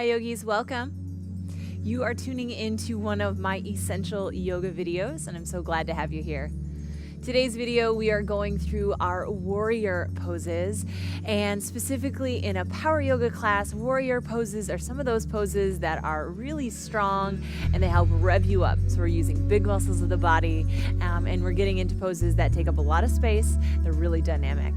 Yogis, welcome. You are tuning into one of my essential yoga videos, and I'm so glad to have you here. Today's video, we are going through our warrior poses, and specifically in a power yoga class, warrior poses are some of those poses that are really strong and they help rev you up. So we're using big muscles of the body, and we're getting into poses that take up a lot of space. They're really dynamic.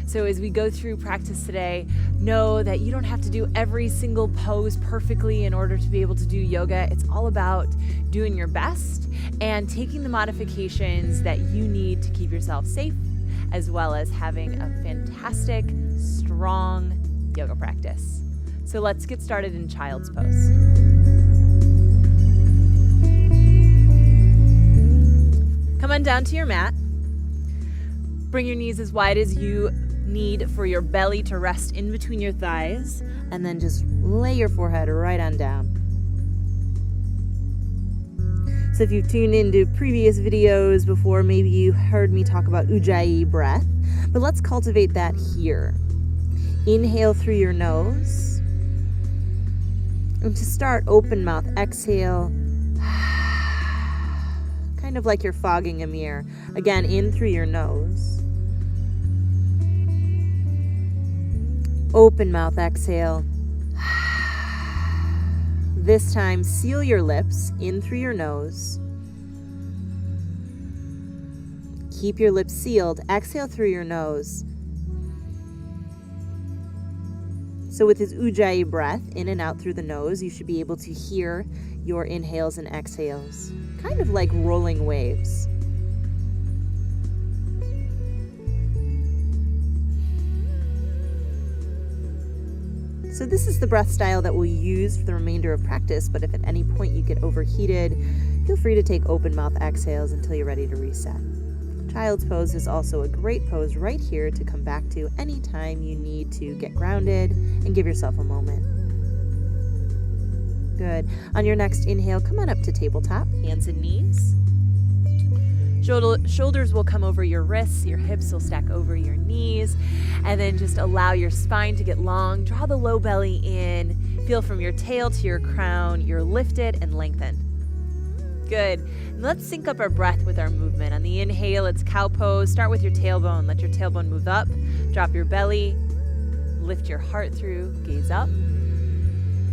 So as we go through practice today, know that you don't have to do every single pose perfectly in order to be able to do yoga. It's all about doing your best and taking the modifications that you need to keep yourself safe, as well as having a fantastic, strong yoga practice. So let's get started in child's pose. Come on down to your mat. Bring your knees as wide as you need for your belly to rest in between your thighs, and then just lay your forehead right on down. So if you've tuned into previous videos before, maybe you heard me talk about Ujjayi breath, but let's cultivate that here. Inhale through your nose. And to start, open mouth, exhale. Kind of like you're fogging a mirror. Again, in through your nose. Open mouth, exhale. This time, seal your lips in through your nose. Keep your lips sealed. Exhale through your nose. So with this Ujjayi breath, in and out through the nose, you should be able to hear your inhales and exhales, kind of like rolling waves. So this is the breath style that we'll use for the remainder of practice, but if at any point you get overheated, feel free to take open mouth exhales until you're ready to reset. Child's pose is also a great pose right here to come back to anytime you need to get grounded and give yourself a moment. Good. On your next inhale, come on up to tabletop, hands and knees. Shoulders will come over your wrists, your hips will stack over your knees, and then just allow your spine to get long. Draw the low belly in. Feel from your tail to your crown. You're lifted and lengthened. Good. And let's sync up our breath with our movement. On the inhale, it's cow pose. Start with your tailbone. Let your tailbone move up. Drop your belly. Lift your heart through. Gaze up.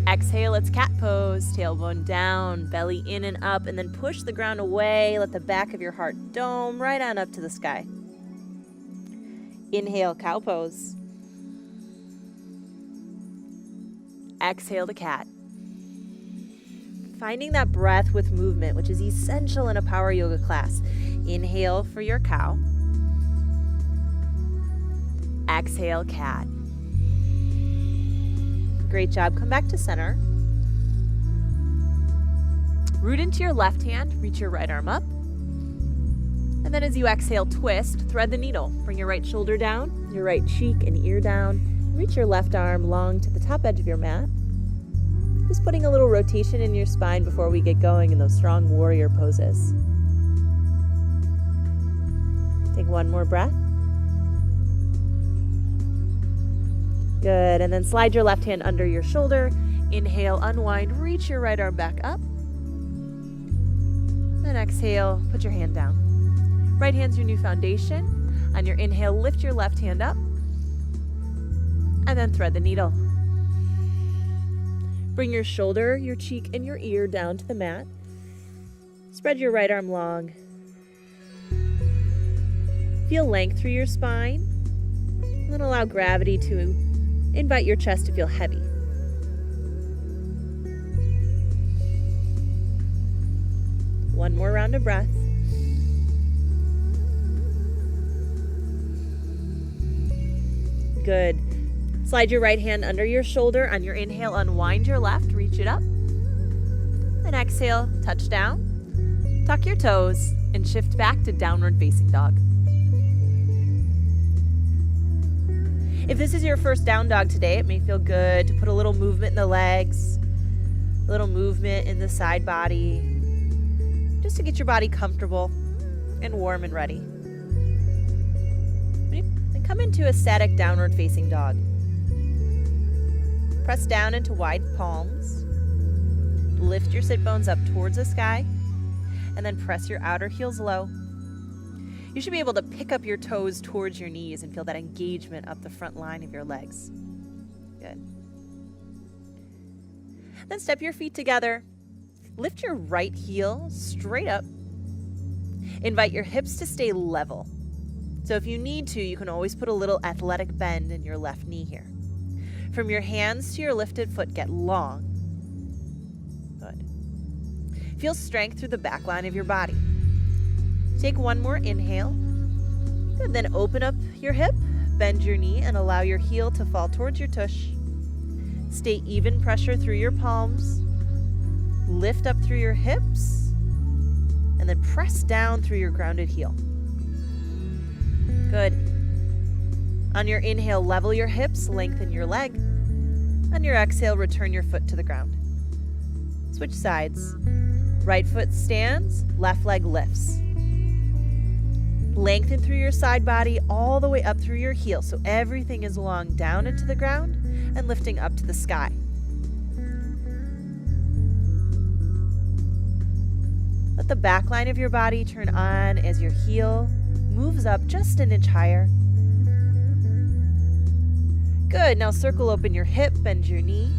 Exhale, it's cat pose. Tailbone down, belly in and up, and then push the ground away. Let the back of your heart dome right on up to the sky. Inhale, cow pose. Exhale to cat. Finding that breath with movement, which is essential in a power yoga class. Inhale for your cow. Exhale, cat. Great job. Come back to center. Root into your left hand. Reach your right arm up. And then as you exhale, twist. Thread the needle. Bring your right shoulder down, your right cheek and ear down. Reach your left arm long to the top edge of your mat. Just putting a little rotation in your spine before we get going in those strong warrior poses. Take one more breath. Good, and then slide your left hand under your shoulder. Inhale, unwind, reach your right arm back up. Then exhale, put your hand down. Right hand's your new foundation. On your inhale, lift your left hand up. And then thread the needle. Bring your shoulder, your cheek, and your ear down to the mat. Spread your right arm long. Feel length through your spine. And then allow gravity to invite your chest to feel heavy. One more round of breath. Good. Slide your right hand under your shoulder. On your inhale, unwind your left, reach it up. Then exhale, touch down. Tuck your toes and shift back to downward facing dog. If this is your first down dog today, it may feel good to put a little movement in the legs, a little movement in the side body, just to get your body comfortable and warm and ready. Then come into a static downward facing dog. Press down into wide palms. Lift your sit bones up towards the sky, and then press your outer heels low. You should be able to pick up your toes towards your knees and feel that engagement up the front line of your legs. Good. Then step your feet together. Lift your right heel straight up. Invite your hips to stay level. So if you need to, you can always put a little athletic bend in your left knee here. From your hands to your lifted foot, get long. Good. Feel strength through the back line of your body. Take one more inhale. Good. Then open up your hip, bend your knee, and allow your heel to fall towards your tush. Stay even pressure through your palms. Lift up through your hips, and then press down through your grounded heel. Good. On your inhale, level your hips, lengthen your leg. On your exhale, return your foot to the ground. Switch sides. Right foot stands, left leg lifts. Lengthen through your side body all the way up through your heel, so everything is long down into the ground and lifting up to the sky. Let the back line of your body turn on as your heel moves up just an inch higher. Good. Now circle open your hip, bend your knee.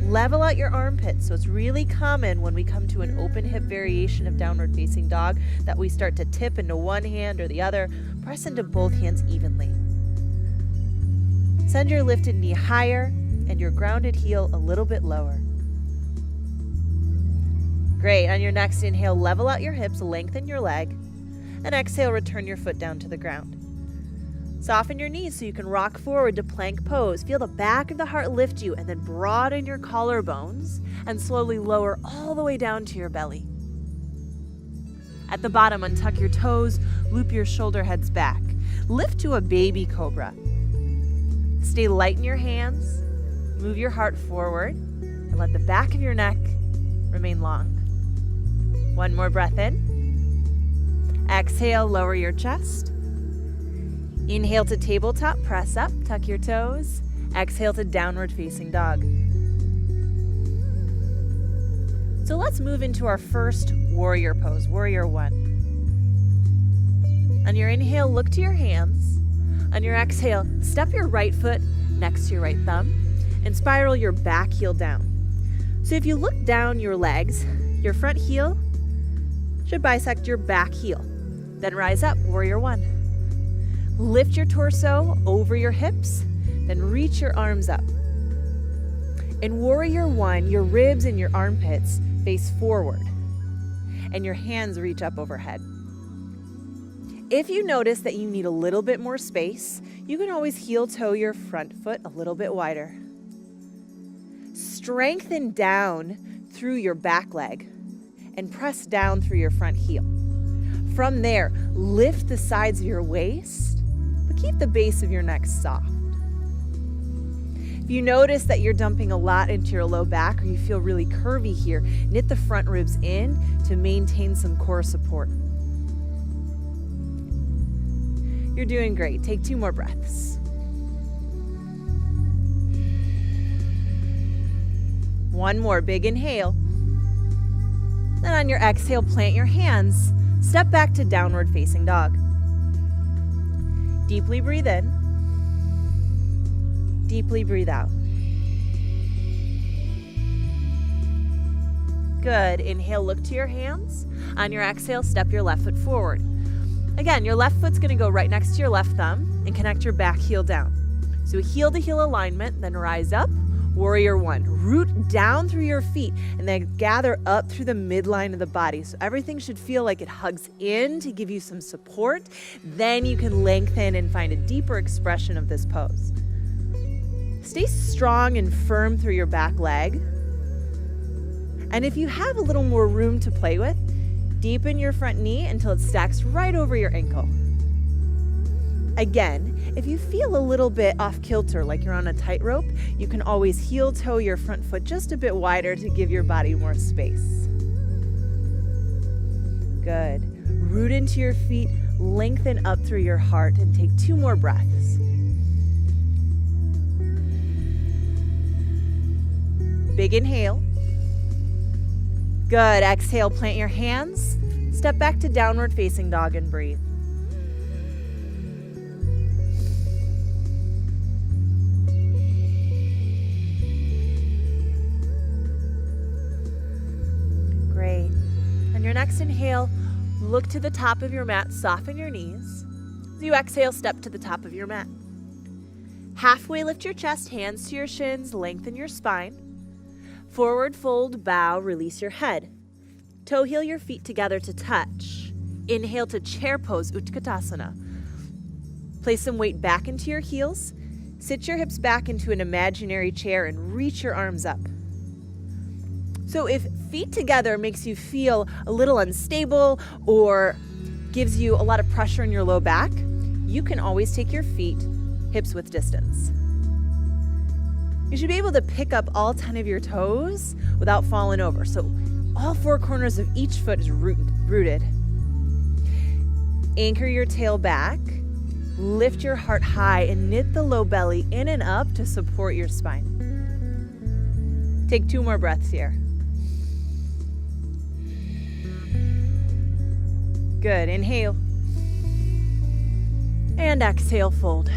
Level out your armpits. So it's really common when we come to an open hip variation of downward facing dog that we start to tip into one hand or the other. Press into both hands evenly. Send your lifted knee higher and your grounded heel a little bit lower. Great. On your next inhale, level out your hips, lengthen your leg, and exhale, return your foot down to the ground. Soften your knees so you can rock forward to plank pose. Feel the back of the heart lift you, and then broaden your collarbones and slowly lower all the way down to your belly. At the bottom, untuck your toes, loop your shoulder heads back. Lift to a baby cobra. Stay light in your hands, move your heart forward, and let the back of your neck remain long. One more breath in. Exhale, lower your chest. Inhale to tabletop, press up, tuck your toes. Exhale to downward facing dog. So let's move into our first warrior pose, warrior one. On your inhale, look to your hands. On your exhale, step your right foot next to your right thumb and spiral your back heel down. So if you look down your legs, your front heel should bisect your back heel. Then rise up, warrior one. Lift your torso over your hips, then reach your arms up. In warrior one, your ribs and your armpits face forward, and your hands reach up overhead. If you notice that you need a little bit more space, you can always heel toe your front foot a little bit wider. Strengthen down through your back leg and press down through your front heel. From there, lift the sides of your waist, but keep the base of your neck soft. If you notice that you're dumping a lot into your low back or you feel really curvy here, knit the front ribs in to maintain some core support. You're doing great. Take 2 more breaths. One more big inhale. Then on your exhale, plant your hands. Step back to downward facing dog. Deeply breathe in. Deeply breathe out. Good. Inhale, look to your hands. On your exhale, step your left foot forward. Again, your left foot's going to go right next to your left thumb and connect your back heel down. So heel to heel alignment, then rise up. Warrior one. Root down through your feet and then gather up through the midline of the body. So everything should feel like it hugs in to give you some support. Then you can lengthen and find a deeper expression of this pose. Stay strong and firm through your back leg. And if you have a little more room to play with, deepen your front knee until it stacks right over your ankle. Again, if you feel a little bit off kilter, like you're on a tightrope, you can always heel toe your front foot just a bit wider to give your body more space. Good. Root into your feet, lengthen up through your heart, and take 2 more breaths. Big inhale. Good. Exhale, plant your hands. Step back to downward facing dog and breathe. Great. On your next inhale, look to the top of your mat, soften your knees. As you exhale, step to the top of your mat. Halfway lift your chest, hands to your shins, lengthen your spine. Forward fold, bow, release your head. Toe heel your feet together to touch. Inhale to chair pose, Utkatasana. Place some weight back into your heels. Sit your hips back into an imaginary chair and reach your arms up. So if feet together makes you feel a little unstable or gives you a lot of pressure in your low back, you can always take your feet hips width distance. You should be able to pick up all 10 of your toes without falling over. So all 4 corners of each foot is rooted. Anchor your tail back, lift your heart high, and knit the low belly in and up to support your spine. Take 2 more breaths here. Good. Inhale. And exhale, fold.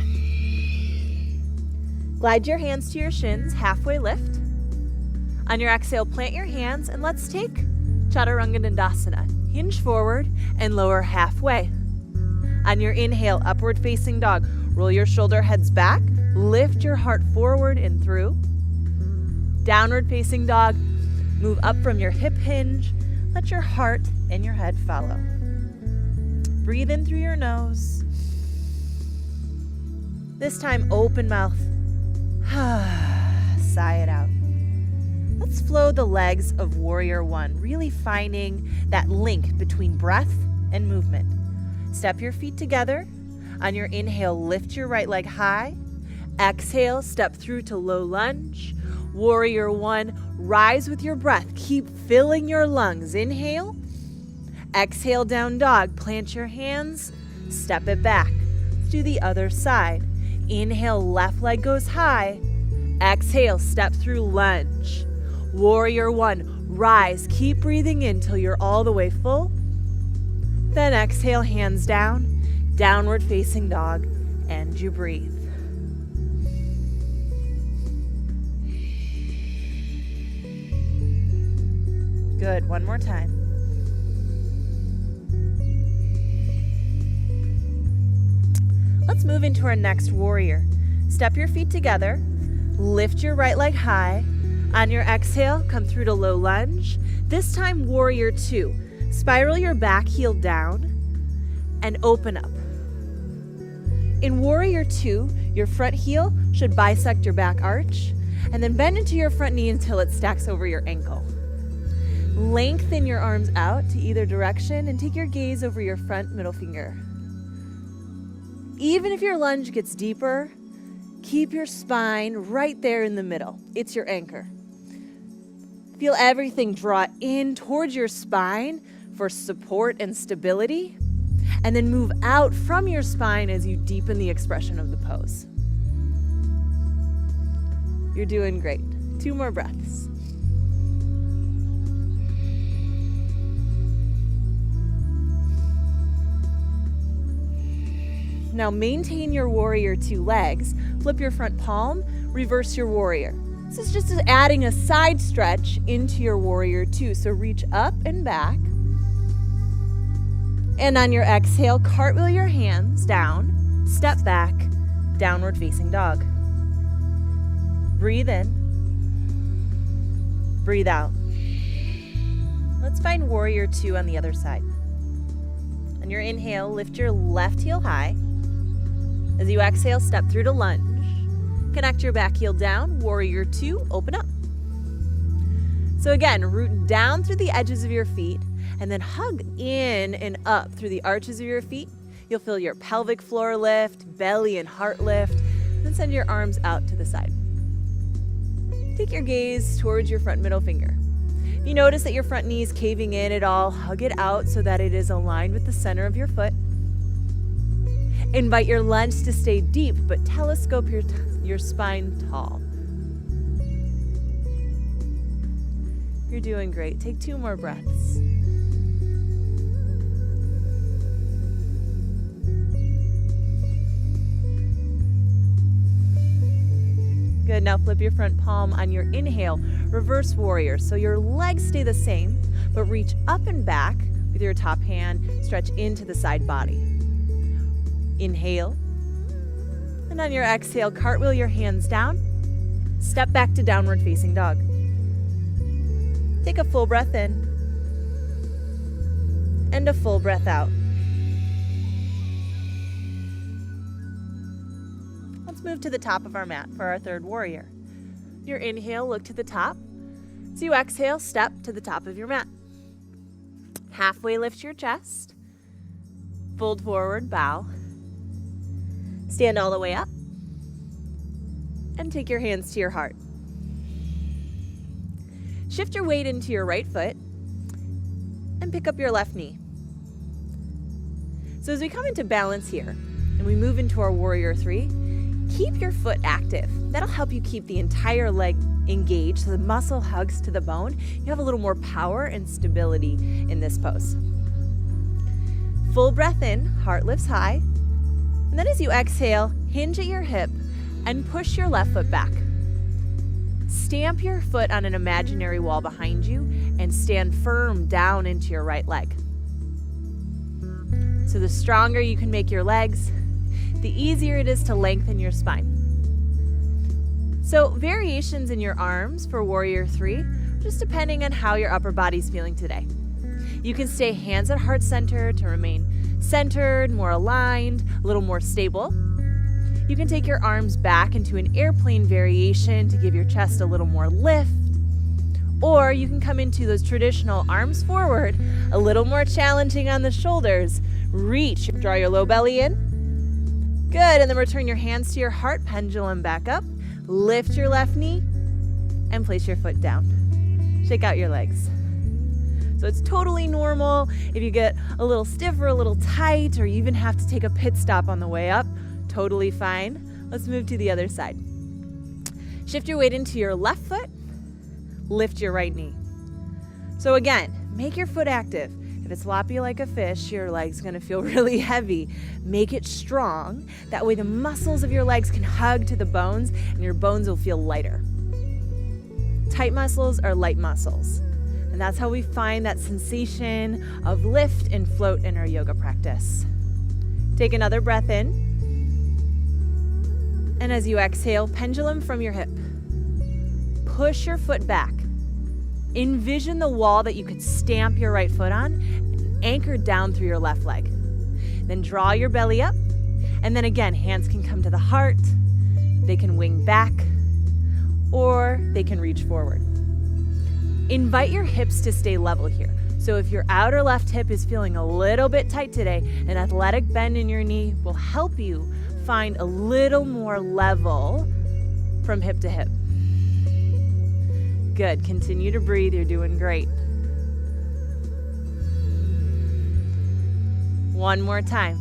Glide your hands to your shins, halfway lift. On your exhale, plant your hands, and let's take Chaturanga Dandasana. Hinge forward and lower halfway. On your inhale, upward facing dog. Roll your shoulder heads back, lift your heart forward and through. Downward facing dog. Move up from your hip hinge. Let your heart and your head follow. Breathe in through your nose. This time, open mouth. Sigh it out. Let's flow the legs of Warrior One, really finding that link between breath and movement. Step your feet together. On your inhale, lift your right leg high. Exhale, step through to low lunge. Warrior One, rise with your breath. Keep filling your lungs. Inhale. Exhale, down dog. Plant your hands. Step it back. Let's do the other side. Inhale, left leg goes high. Exhale, step through lunge. Warrior One, rise. Keep breathing in till you're all the way full. Then exhale, hands down, downward facing dog, and you breathe. Good. One more time. Let's move into our next warrior. Step your feet together. Lift your right leg high. On your exhale, come through to low lunge. This time, Warrior Two. Spiral your back heel down and open up. In Warrior Two, your front heel should bisect your back arch, and then bend into your front knee until it stacks over your ankle. Lengthen your arms out to either direction and take your gaze over your front middle finger. Even if your lunge gets deeper, keep your spine right there in the middle. It's your anchor. Feel everything draw in towards your spine for support and stability, and then move out from your spine as you deepen the expression of the pose. You're doing great. 2 more breaths. Now maintain your Warrior Two legs. Flip your front palm, reverse your warrior. This is just adding a side stretch into your Warrior Two. So reach up and back. And on your exhale, cartwheel your hands down, step back, downward facing dog. Breathe in, breathe out. Let's find Warrior Two on the other side. On your inhale, lift your left heel high. As you exhale, step through to lunge. Connect your back heel down, Warrior Two, open up. So again, root down through the edges of your feet and then hug in and up through the arches of your feet. You'll feel your pelvic floor lift, belly and heart lift, then send your arms out to the side. Take your gaze towards your front middle finger. If you notice that your front knee is caving in at all, hug it out so that it is aligned with the center of your foot. Invite your lunge to stay deep, but telescope your spine tall. You're doing great. Take 2 more breaths. Good, now flip your front palm on your inhale, reverse warrior. So your legs stay the same, but reach up and back with your top hand, stretch into the side body. Inhale, and on your exhale, cartwheel your hands down, step back to downward facing dog. Take a full breath in, and a full breath out. Move to the top of our mat for our third warrior. Your inhale, look to the top. As you exhale, step to the top of your mat. Halfway lift your chest. Fold forward, bow. Stand all the way up. And take your hands to your heart. Shift your weight into your right foot and pick up your left knee. So as we come into balance here and we move into our warrior 3, keep your foot active. That'll help you keep the entire leg engaged so the muscle hugs to the bone. You have a little more power and stability in this pose. Full breath in, heart lifts high. And then as you exhale, hinge at your hip and push your left foot back. Stamp your foot on an imaginary wall behind you and stand firm down into your right leg. So the stronger you can make your legs, the easier it is to lengthen your spine. So variations in your arms for warrior 3, just depending on how your upper body's feeling today. You can stay hands at heart center to remain centered, more aligned, a little more stable. You can take your arms back into an airplane variation to give your chest a little more lift. Or you can come into those traditional arms forward, a little more challenging on the shoulders. Reach, draw your low belly in. Good, and then return your hands to your heart, pendulum back up. Lift your left knee and place your foot down. Shake out your legs. So it's totally normal if you get a little stiff or a little tight, or you even have to take a pit stop on the way up. Totally fine. Let's move to the other side. Shift your weight into your left foot. Lift your right knee. So again, make your foot active. If it's floppy like a fish, your leg's gonna feel really heavy. Make it strong. That way the muscles of your legs can hug to the bones and your bones will feel lighter. Tight muscles are light muscles. And that's how we find that sensation of lift and float in our yoga practice. Take another breath in. And as you exhale, pendulum from your hip. Push your foot back. Envision the wall that you could stamp your right foot on, anchored down through your left leg. Then draw your belly up, and then again, hands can come to the heart, they can wing back, or they can reach forward. Invite your hips to stay level here. So if your outer left hip is feeling a little bit tight today, an athletic bend in your knee will help you find a little more level from hip to hip. Good, continue to breathe, you're doing great. One more time.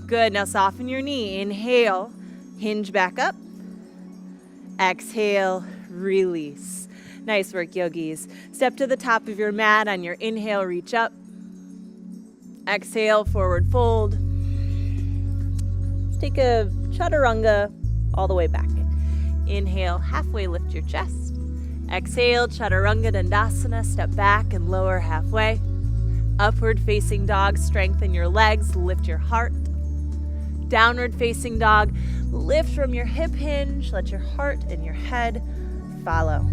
Good, now soften your knee. Inhale, hinge back up. Exhale, release. Nice work, yogis. Step to the top of your mat. On your inhale, reach up. Exhale, forward fold. Take a chaturanga all the way back. Inhale, halfway lift your chest. Exhale, chaturanga dandasana, step back and lower halfway. Upward facing dog, strengthen your legs, lift your heart. Downward facing dog, lift from your hip hinge, let your heart and your head follow.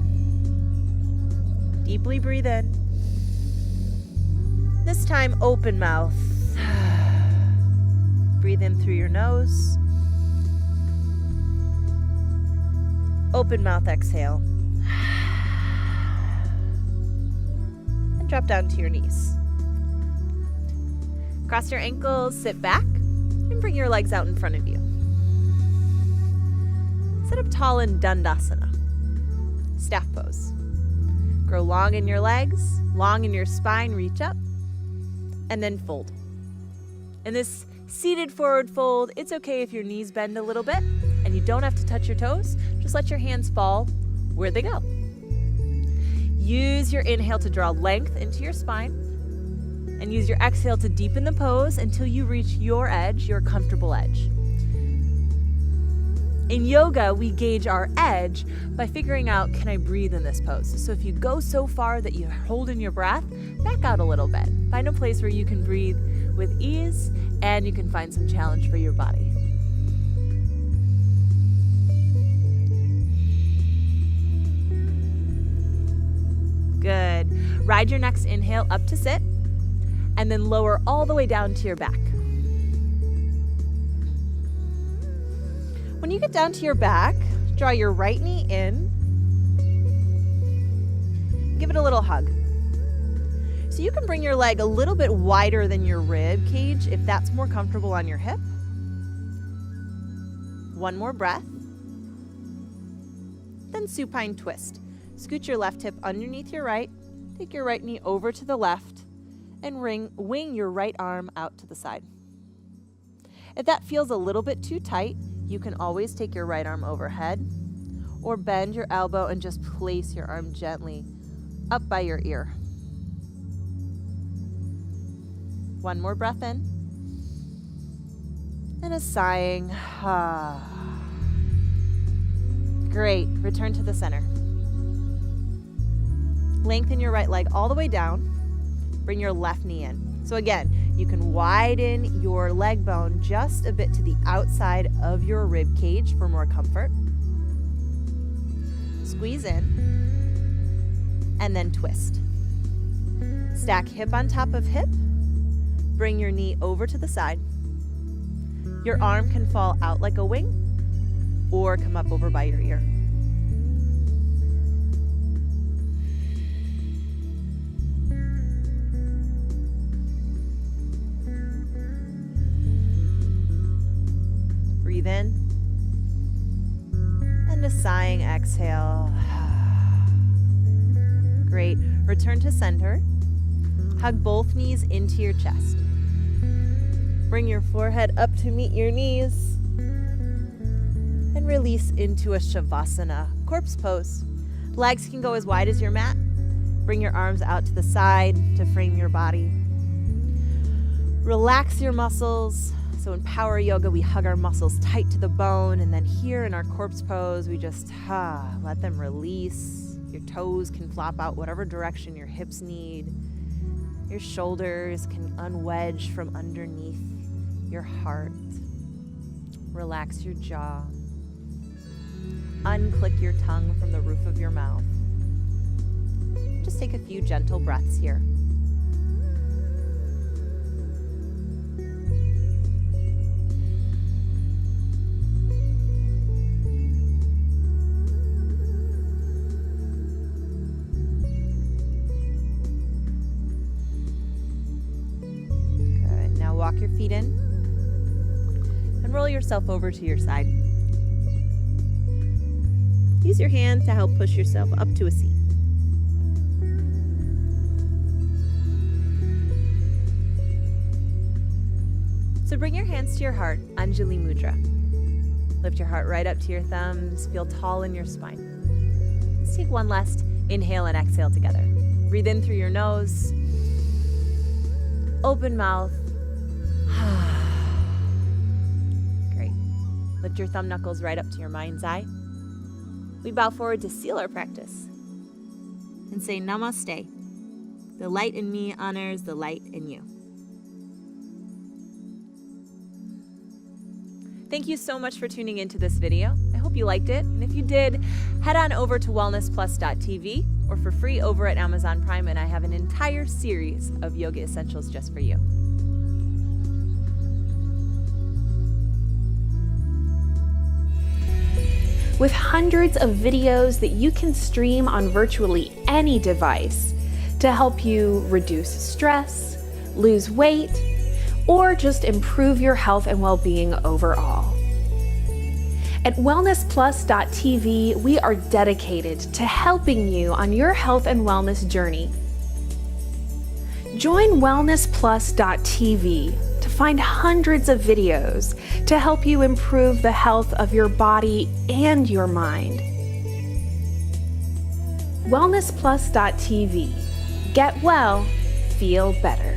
Deeply breathe in. This time, open mouth. Breathe in through your nose. Open mouth, exhale. And drop down to your knees. Cross your ankles, sit back, and bring your legs out in front of you. Sit up tall in Dandasana, staff pose. Grow long in your legs, long in your spine, reach up, and then fold. In this seated forward fold, it's okay if your knees bend a little bit, and you don't have to touch your toes. Just let your hands fall where they go. Use your inhale to draw length into your spine, and use your exhale to deepen the pose until you reach your edge, your comfortable edge. In yoga, we gauge our edge by figuring out, can I breathe in this pose? So if you go so far that you hold in your breath, back out a little bit. Find a place where you can breathe with ease and you can find some challenge for your body. Good. Ride your next inhale up to sit and then lower all the way down to your back. When you get down to your back, draw your right knee in. Give it a little hug. So you can bring your leg a little bit wider than your rib cage if that's more comfortable on your hip. One more breath. Then supine twist. Scoot your left hip underneath your right. Take your right knee over to the left and wing your right arm out to the side. If that feels a little bit too tight, you can always take your right arm overhead or bend your elbow and just place your arm gently up by your ear. One more breath in and a sighing. Great. Return to the center. Lengthen your right leg all the way down. Bring your left knee in. So again, you can widen your leg bone just a bit to the outside of your rib cage for more comfort. Squeeze in and then twist. Stack hip on top of hip. Bring your knee over to the side. Your arm can fall out like a wing or come up over by your ear. Breathe in and a sighing exhale. Great. Return to center. Hug both knees into your chest. Bring your forehead up to meet your knees and release into a Shavasana, corpse pose. Legs can go as wide as your mat. Bring your arms out to the side to frame your body. Relax your muscles. So in power yoga, we hug our muscles tight to the bone, and then here in our corpse pose, we just let them release. Your toes can flop out whatever direction your hips need. Your shoulders can unwedge from underneath your heart. Relax your jaw. Unclick your tongue from the roof of your mouth. Just take a few gentle breaths here. Walk your feet in and roll yourself over to your side. Use your hand to help push yourself up to a seat. So bring your hands to your heart, Anjali Mudra. Lift your heart right up to your thumbs. Feel tall in your spine. Let's take one last inhale and exhale together. Breathe in through your nose. Open mouth. Great. Lift your thumb knuckles right up to your mind's eye. We bow forward to seal our practice and say Namaste. The light in me honors the light in you. Thank you so much for tuning into this video. I hope you liked it. And if you did, head on over to wellnessplus.tv or for free over at Amazon Prime, and I have an entire series of yoga essentials just for you. With hundreds of videos that you can stream on virtually any device to help you reduce stress, lose weight, or just improve your health and well-being overall. At wellnessplus.tv, we are dedicated to helping you on your health and wellness journey. Join wellnessplus.tv to find hundreds of videos to help you improve the health of your body and your mind. wellnessplus.tv. Get well, feel better.